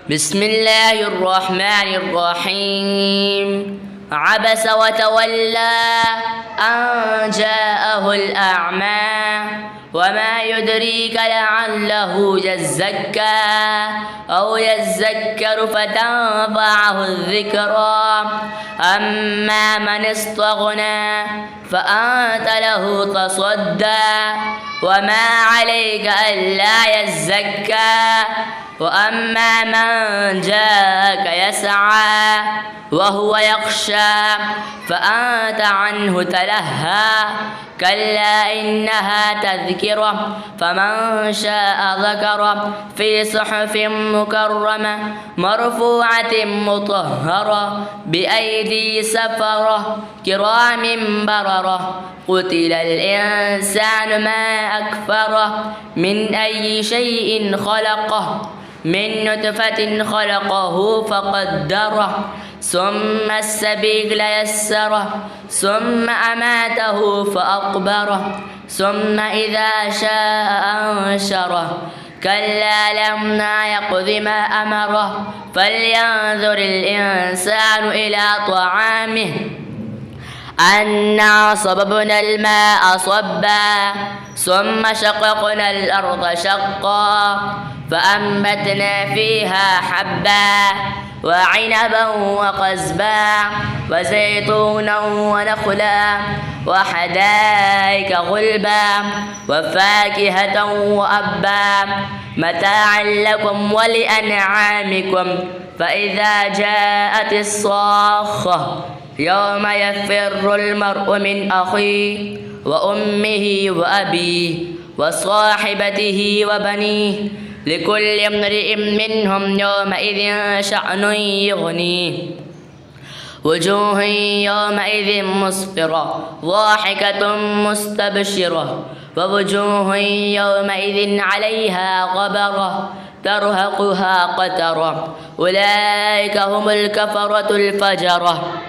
بسم الله الرحمن الرحيم. عبس وتولى أن جاءه الأعمى وما يدريك لعله يزكى أو يذكر فتنفعه الذكرى. أما من استغنى فأنت له تصدى وما عليك ألا يزكى. وأما من جاءك يسعى وهو يخشى فأنت عنه تلهى. كلا إنها تذكرة فمن شاء ذكره في صحف مكرمة مرفوعة مطهرة بأيدي سفرة كرام بررة. قتل الإنسان ما أكفره من أي شيء خلقه من نطفة خلقه فقدره ثم السبيل يسره ثم أماته فأقبره ثم إذا شاء أنشره. كلا لما يقض ما أمره فلينظر الإنسان إلى طعامه أنا صببنا الماء صبا ثم شققنا الأرض شقا فأنبتنا فيها حبا وعنبا وقزبا وزيتونا ونخلا وحدائق غلبا وفاكهة وأبا متاعا لكم ولأنعامكم. فإذا جاءت الصاخة يوم يفر المرء من أخيه وأمه وأبيه وصاحبته وبنيه لكل امرئ منهم يومئذ شأن يغنيه. وجوه يومئذ مسفرة ضاحكة مستبشرة ووجوه يومئذ عليها غبرة ترهقها قترة. أولئك هم الكفرة الفجرة.